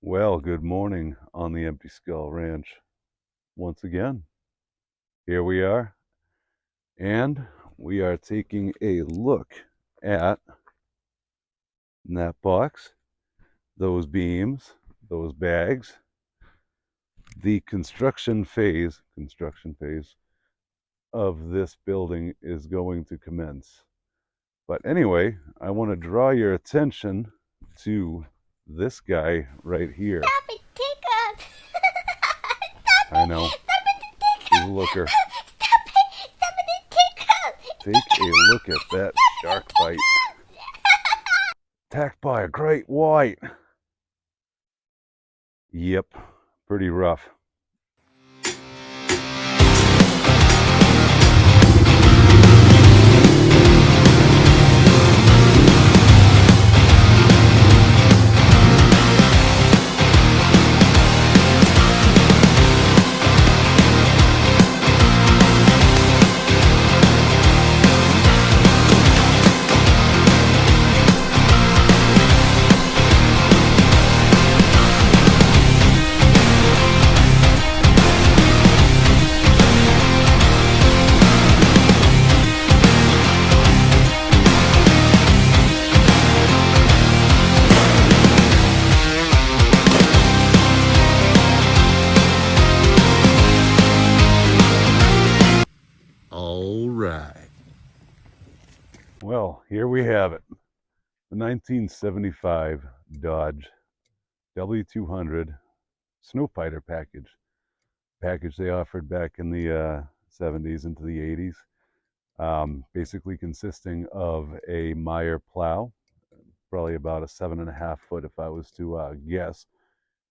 Well, good morning on the Empty Skull Ranch. Once again, here we are, and we are taking a look at that box, those beams, those bags, the construction phase of this building is going to commence. But anyway, I want to draw your attention to this guy right here. Stop it, Tickle! I know, he's a looker. Stop it, Tickle! Take a look at that shark bite. Attacked by a great white. Yep, pretty rough. All right. Well, here we have it. The 1975 Dodge W200 Snowfighter package they offered back in the 70s into the 80s, basically consisting of a Meyer plow, probably about a 7.5 foot if I was to guess,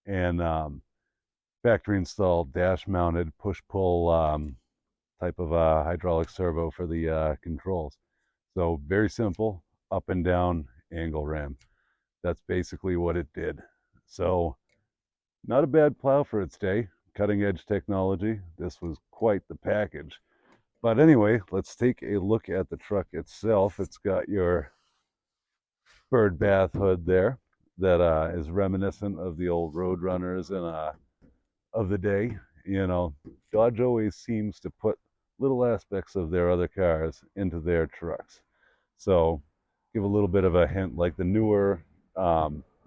and factory installed dash mounted push pull type of hydraulic servo for the controls. So very simple, up and down angle ram. That's basically what it did. So not a bad plow for its day, cutting edge technology. This was quite the package. But anyway, let's take a look at the truck itself. It's got your bird bath hood there that is reminiscent of the old Roadrunners and of the day. You know, Dodge always seems to put little aspects of their other cars into their trucks. So give a little bit of a hint, like the newer,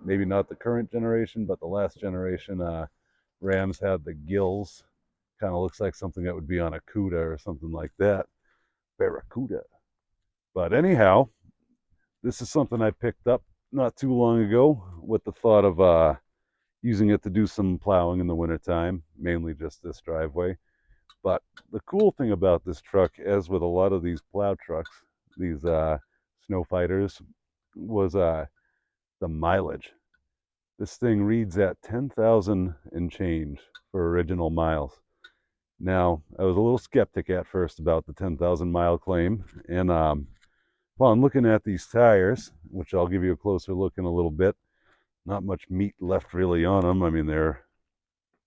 maybe not the current generation, but the last generation Rams had the gills. Kind of looks like something that would be on a Cuda or something like that. Barracuda. But anyhow, this is something I picked up not too long ago with the thought of using it to do some plowing in the wintertime, mainly just this driveway. But the cool thing about this truck, as with a lot of these plow trucks, these snow fighters, was the mileage. This thing reads at 10,000 and change for original miles. Now, I was a little skeptic at first about the 10,000 mile claim, and upon looking at these tires, which I'll give you a closer look in a little bit, not much meat left really on them. I mean, they're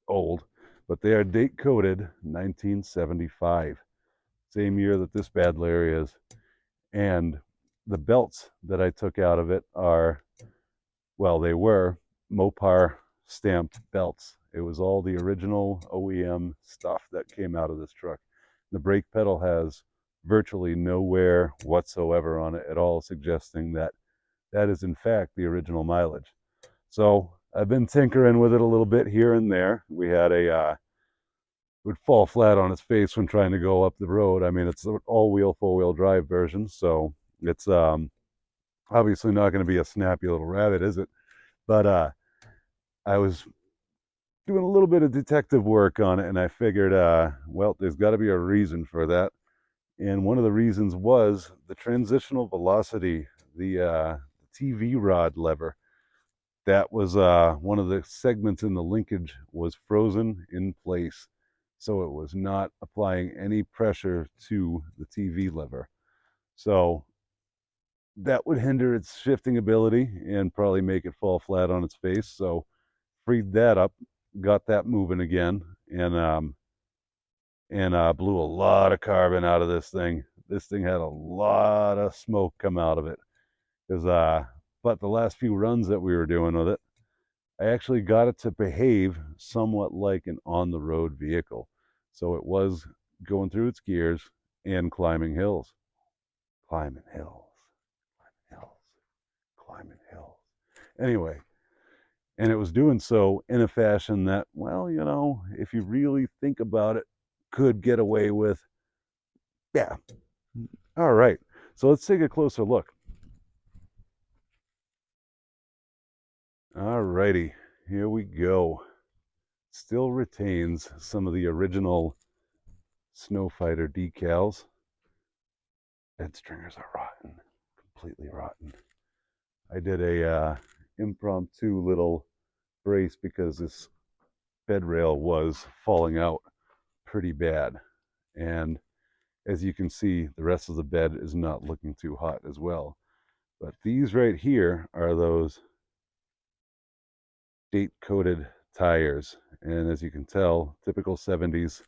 old, but they are date coded 1975, same year that this bad Larry is. And the belts that I took out of it are, well, they were Mopar stamped belts. It was all the original OEM stuff that came out of this truck. The brake pedal has virtually no wear whatsoever on it at all, suggesting that that is in fact the original mileage. So I've been tinkering with it a little bit here and there. We had a would fall flat on its face when trying to go up the road. I mean, it's an all-wheel, four-wheel drive version, so it's obviously not going to be a snappy little rabbit, is it? But I was doing a little bit of detective work on it, and I figured, well, there's got to be a reason for that. And one of the reasons was the transitional velocity, the TV rod lever. That was one of the segments in the linkage was frozen in place, so it was not applying any pressure to the TV lever. So that would hinder its shifting ability and probably make it fall flat on its face. So freed that up, got that moving again, and blew a lot of carbon out of this thing. This thing had a lot of smoke come out of it. Because but the last few runs that we were doing with it, I actually got it to behave somewhat like an on-the-road vehicle. So it was going through its gears and climbing hills. Climbing hills, climbing hills, climbing hills. Anyway, and it was doing so in a fashion that, well, you know, if you really think about it, could get away with, yeah. All right, so let's take a closer look. All righty, here we go. Still retains some of the original Snowfighter decals. Bed stringers are rotten, completely rotten. I did a impromptu little brace because this bed rail was falling out pretty bad. And as you can see, the rest of the bed is not looking too hot as well. But these right here are those date-coated tires. And as you can tell, typical 70s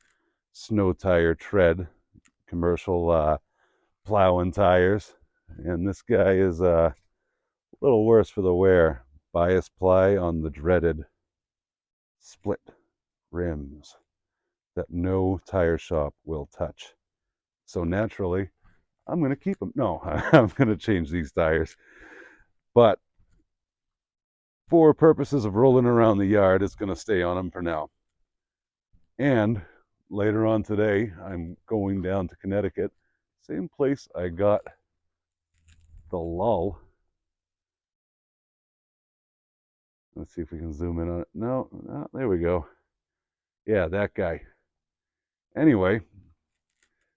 snow tire tread, commercial plowing tires. And this guy is a little worse for the wear. Bias ply on the dreaded split rims that no tire shop will touch. So naturally, I'm going to keep them. No, I'm going to change these tires. But for purposes of rolling around the yard, it's going to stay on them for now. And later on today, I'm going down to Connecticut, same place I got the lull. Let's see if we can zoom in on it. No, there we go. Yeah, that guy. Anyway,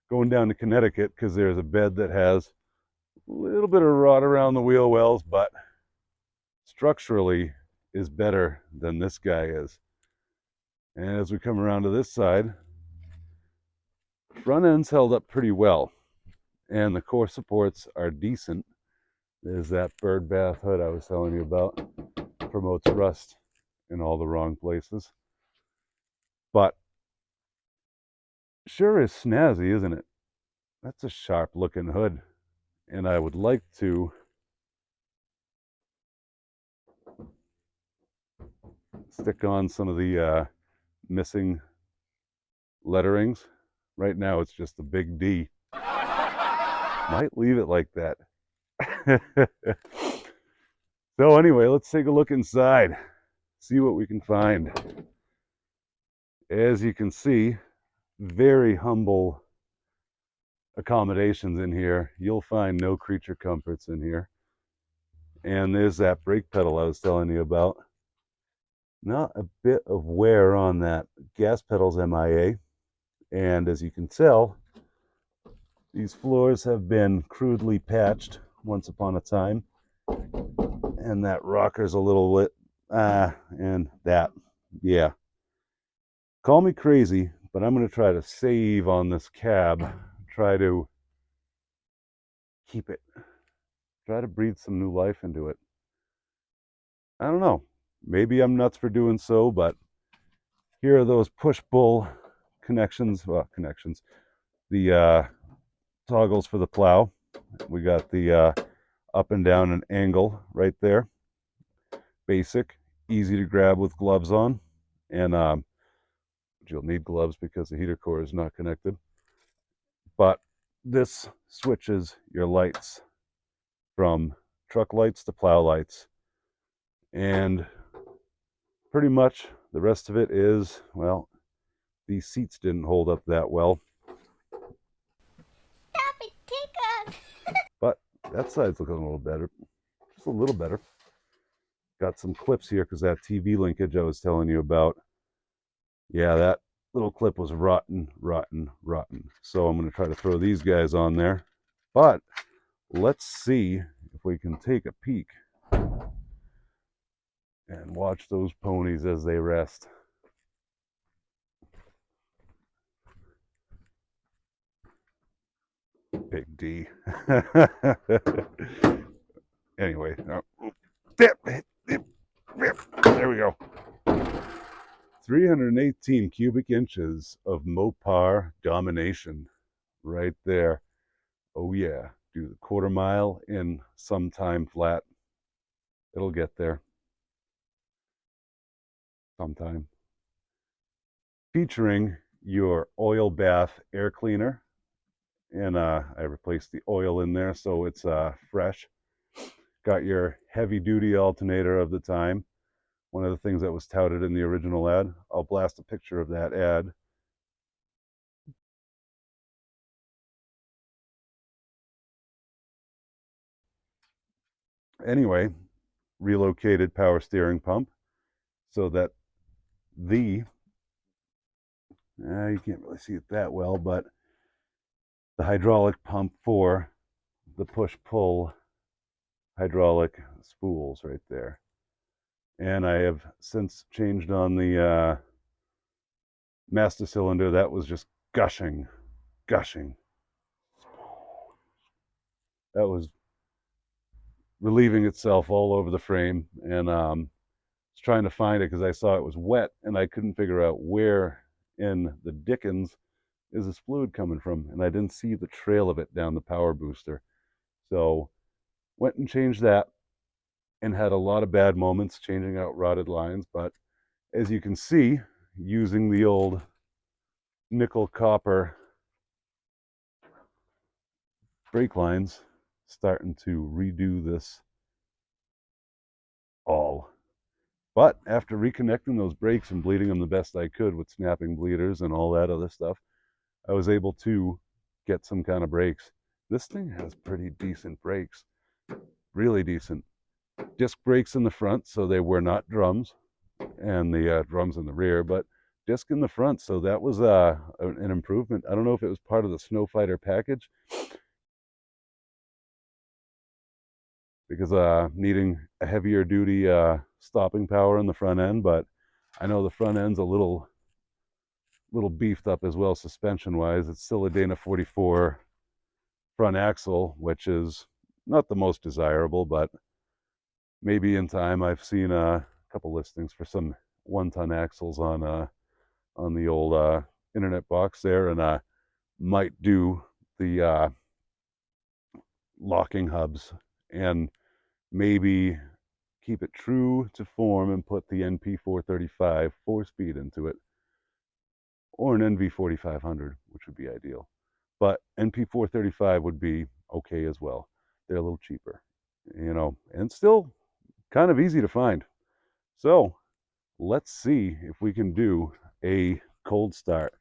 going down to Connecticut because there's a bed that has a little bit of rot around the wheel wells, but structurally is better than this guy is. And as we come around to this side, front end's held up pretty well, and the core supports are decent. There's that bird bath hood I was telling you about. Promotes rust in all the wrong places. But sure is snazzy, isn't it? That's a sharp looking hood. And I would like to stick on some of the missing letterings. Right now it's just a big D. Might leave it like that. So anyway, let's take a look inside, see what we can find. As you can see, very humble accommodations in here. You'll find no creature comforts in here. And there's that brake pedal I was telling you about. Not a bit of wear on that. Gas pedal's MIA. And as you can tell, these floors have been crudely patched once upon a time. And that rocker's a little lit. And that. Yeah. Call me crazy, but I'm going to try to save on this cab. Try to keep it. Try to breathe some new life into it. I don't know. Maybe I'm nuts for doing so, but here are those push-pull connections. Well, connections. The toggles for the plow. We got the up and down and angle right there. Basic, easy to grab with gloves on. And you'll need gloves because the heater core is not connected. But this switches your lights from truck lights to plow lights. And pretty much the rest of it is, well, these seats didn't hold up that well. Stop it, Jacob. But that side's looking a little better. Just a little better. Got some clips here because that TV linkage I was telling you about. Yeah, that little clip was rotten, rotten, rotten. So I'm going to try to throw these guys on there. But let's see if we can take a peek and watch those ponies as they rest. Big D. Anyway, there we go. 318 cubic inches of Mopar domination right there. Oh yeah, do the quarter mile in some time flat. It'll get there. sometime, featuring your oil bath air cleaner. And I replaced the oil in there so it's fresh. Got your heavy duty alternator of the time. One of the things that was touted in the original ad. I'll blast a picture of that ad. Anyway, relocated power steering pump so that you can't really see it that well, but the hydraulic pump for the push-pull hydraulic spools right there. And I have since changed on the master cylinder. That was just gushing. That was relieving itself all over the frame, and was trying to find it because I saw it was wet and I couldn't figure out where in the dickens is this fluid coming from, and I didn't see the trail of it down the power booster. So went and changed that, and had a lot of bad moments changing out rotted lines. But as you can see, using the old nickel copper brake lines, starting to redo this all. But after reconnecting those brakes and bleeding them the best I could with snapping bleeders and all that other stuff, I was able to get some kind of brakes. This thing has pretty decent brakes, really decent. Disc brakes in the front, so they were not drums, and the drums in the rear, but disc in the front, so that was an improvement. I don't know if it was part of the Snow Fighter package, because needing a heavier duty stopping power in the front end, but I know the front end's a little beefed up as well suspension wise. It's still a Dana 44 front axle, which is not the most desirable, but maybe in time. I've seen a couple listings for some 1-ton axles on the old internet box there, and might do the locking hubs and maybe keep it true to form and put the NP435 4-speed into it, or an NV4500, which would be ideal. But NP435 would be okay as well. They're a little cheaper, and still kind of easy to find. So let's see if we can do a cold start.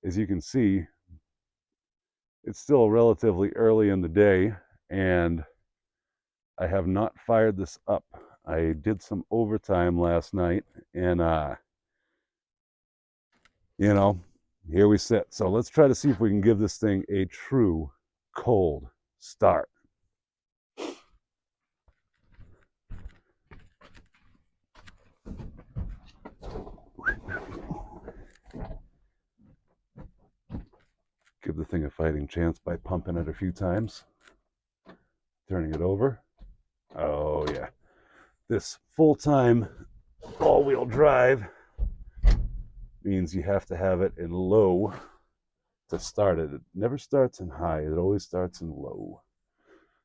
As you can see, it's still relatively early in the day, and I have not fired this up. I did some overtime last night, and here we sit. So let's try to see if we can give this thing a true cold start. Give the thing a fighting chance by pumping it a few times, turning it over. Oh yeah, this full-time all-wheel drive means you have to have it in low to start it. It never starts in high, it always starts in low.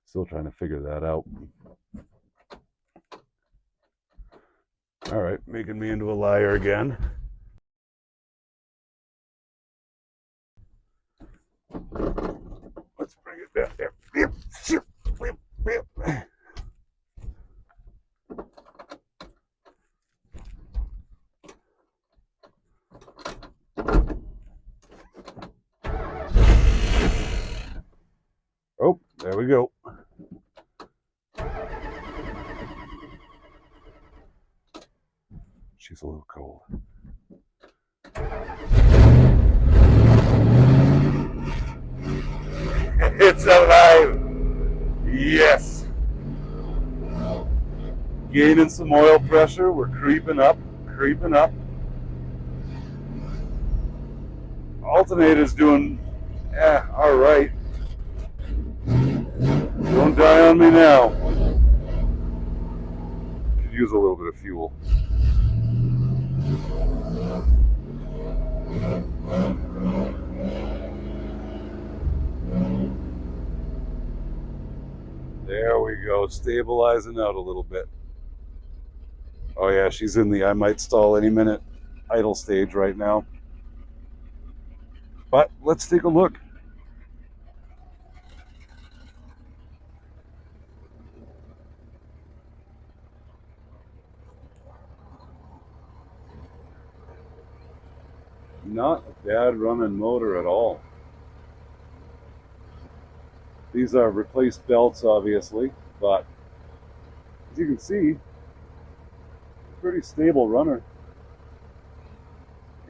Still trying to figure that out. All right, making me into a liar again. Let's bring it down there. Oh, there we go. She's a little cold. It's alive! Yes! Gaining some oil pressure. We're creeping up. Alternator's doing, all right. Don't die on me now. Could use a little bit of fuel. There we go, stabilizing out a little bit. Oh yeah, she's in the I might stall any minute idle stage right now. But let's take a look. Not a bad running motor at all. These are replaced belts, obviously, but as you can see, pretty stable runner.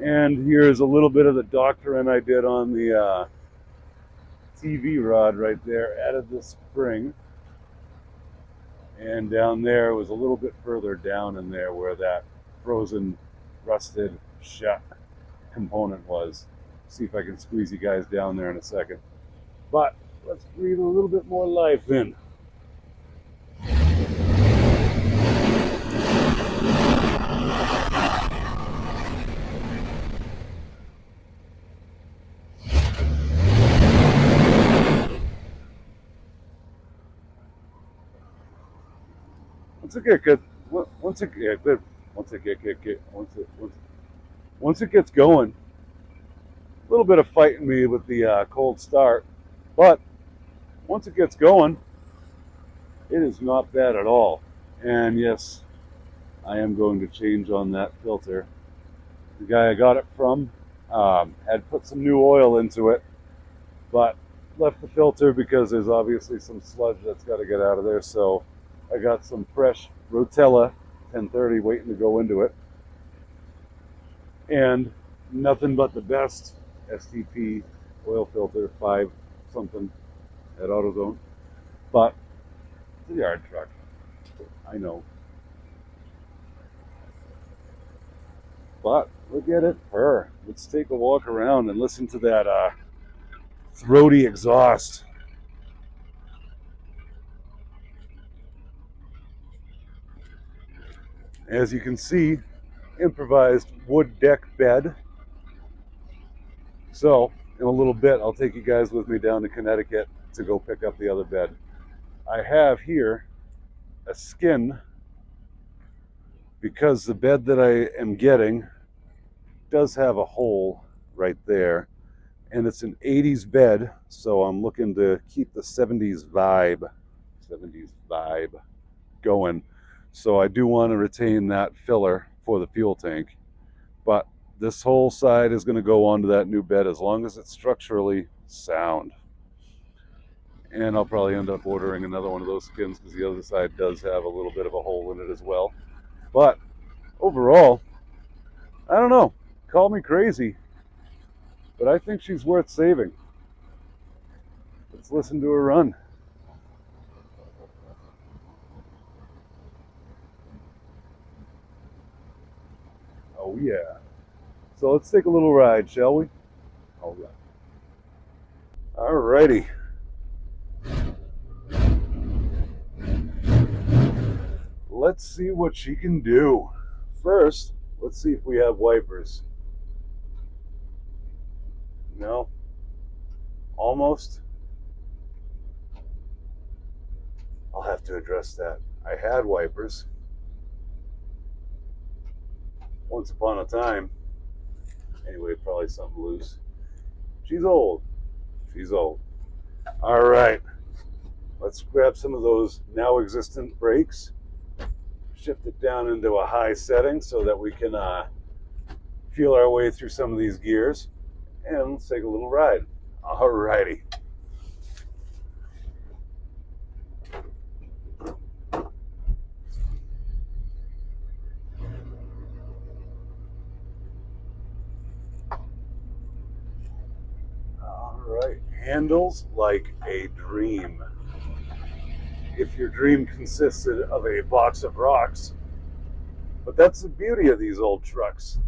And here's a little bit of the doctoring I did on the TV rod right there. Added the spring, and down there was a little bit further down in there where that frozen, rusted shut component was. See if I can squeeze you guys down there in a second. But let's breathe a little bit more life in. Once it gets going, a little bit of fighting me with the cold start, but once it gets going, it is not bad at all. And yes, I am going to change on that filter. The guy I got it from had put some new oil into it, but left the filter because there's obviously some sludge that's got to get out of there. So I got some fresh Rotella 1030 waiting to go into it, and nothing but the best STP oil filter, 5 something at AutoZone. But it's a yard truck, I know. But look at it purr. Let's take a walk around and listen to that throaty exhaust. As you can see, improvised wood deck bed. So in a little bit, I'll take you guys with me down to Connecticut to go pick up the other bed. I have here a skin because the bed that I am getting does have a hole right there, and it's an 80s bed, so I'm looking to keep the 70s vibe going. So I do want to retain that filler for the fuel tank, but this whole side is going to go onto that new bed as long as it's structurally sound. And I'll probably end up ordering another one of those skins because the other side does have a little bit of a hole in it as well. But overall, I don't know, call me crazy, but I think she's worth saving. Let's listen to her run. Oh yeah. So let's take a little ride, shall we? All right. Alrighty. Let's see what she can do. First, let's see if we have wipers. No? Almost? I'll have to address that. I had wipers once upon a time. Anyway, probably something loose. She's old. She's old. All right. Let's grab some of those now existent brakes, shift it down into a high setting so that we can feel our way through some of these gears, and let's take a little ride. All righty. All right. Handles like a dream. If your dream consisted of a box of rocks. But that's the beauty of these old trucks.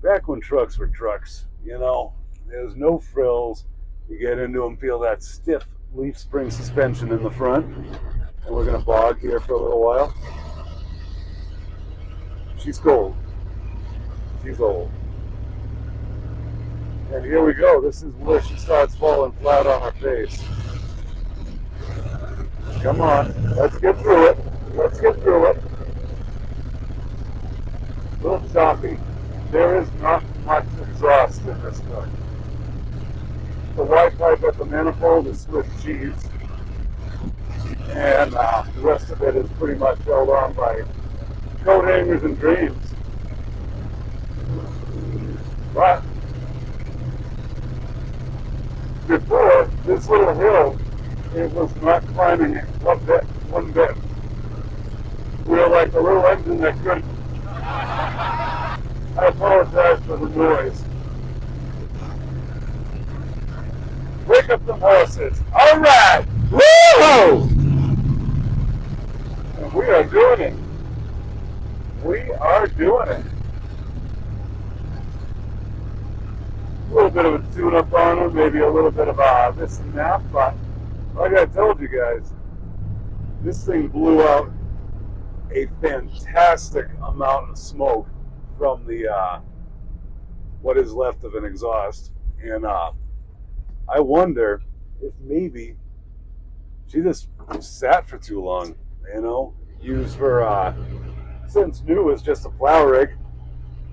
Back when trucks were trucks, you know, there's no frills. You get into them, feel that stiff leaf spring suspension in the front. And we're going to bog here for a little while. She's cold. She's old. And here we go. This is where she starts falling flat on her face. Come on, let's get through it. Let's get through it. choppy. There is not much exhaust in this truck. The white pipe at the manifold is Swiss cheese, and the rest of it is pretty much held on by coat hangers and dreams. But before this little hill, it was not climbing it one bit. We were like a little engine that couldn't. I apologize for the noise. Wake up the horses. All right. Woo! And we are doing it. We are doing it. A little bit of a tune-up on them, maybe a little bit of this and that, but like I told you guys, this thing blew out a fantastic amount of smoke from the what is left of an exhaust, and I wonder if maybe she just sat for too long, you know, used her since new was just a plow rig,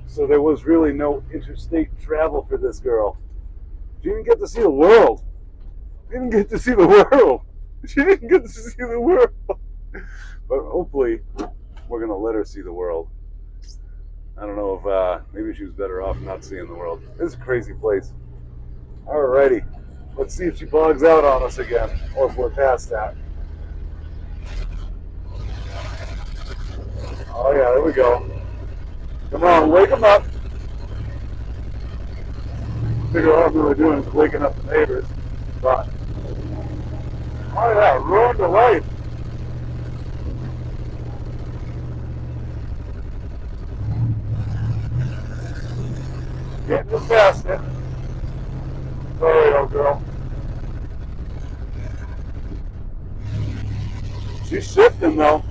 so there was really no interstate travel for this girl. She didn't get to see the world. She didn't get to see the world. She didn't get to see the world. But hopefully we're going to let her see the world. I don't know if maybe she was better off not seeing the world. This is a crazy place. Alrighty. Let's see if she bogs out on us again, or if we're past that. Oh yeah, there we go. Come on, wake them up. Figure out what we were doing is waking up the neighbors. But, oh yeah, ruined the life. Getting us past it. Sorry, old girl. She's shifting though,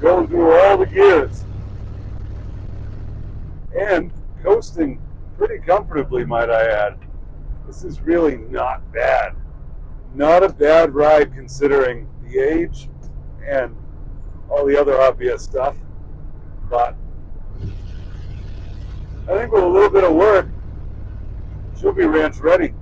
going through all the gears, and coasting pretty comfortably, might I add. This is really not bad. Not a bad ride considering the age and all the other obvious stuff, but I think with a little bit of work, she'll be ranch ready.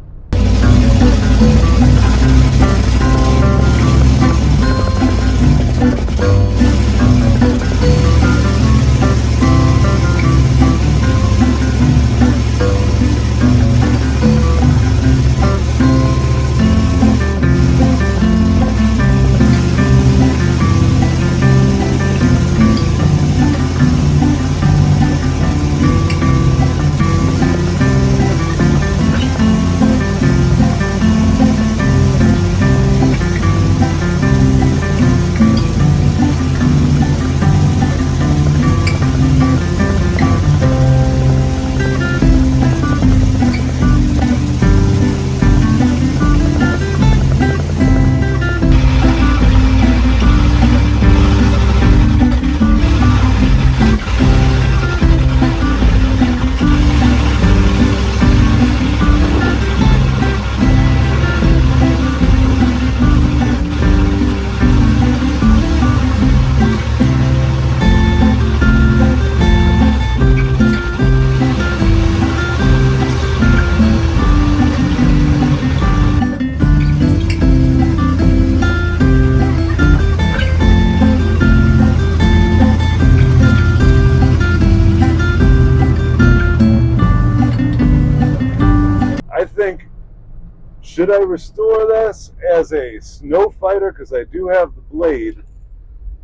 Should I restore this as a snow fighter, because I do have the blade,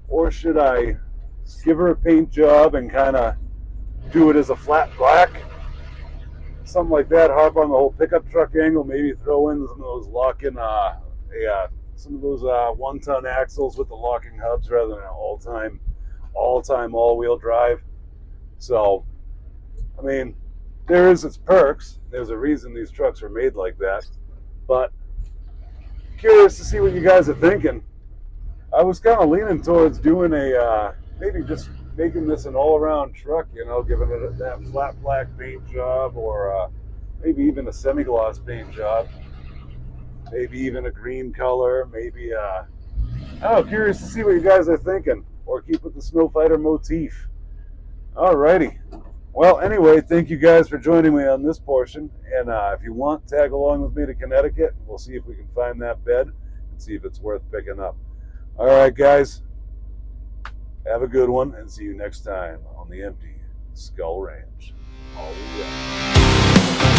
or should I give her a paint job and kind of do it as a flat black? Something like that, harp on the whole pickup truck angle, maybe throw in some of those locking, some of those 1-ton axles with the locking hubs rather than an all-time all-wheel drive. So, I mean, there is its perks. There's a reason these trucks are made like that. But curious to see what you guys are thinking. I was kind of leaning towards doing maybe just making this an all-around truck, you know, giving it that flat black paint job, or maybe even a semi-gloss paint job, maybe even a green color, maybe oh, curious to see what you guys are thinking, or keep with the Snow Fighter motif. Alrighty, Well, anyway, thank you guys for joining me on this portion. And if you want, tag along with me to Connecticut. We'll see if we can find that bed and see if it's worth picking up. All right, guys. Have a good one, and see you next time on the Empty Skull Ranch. All right.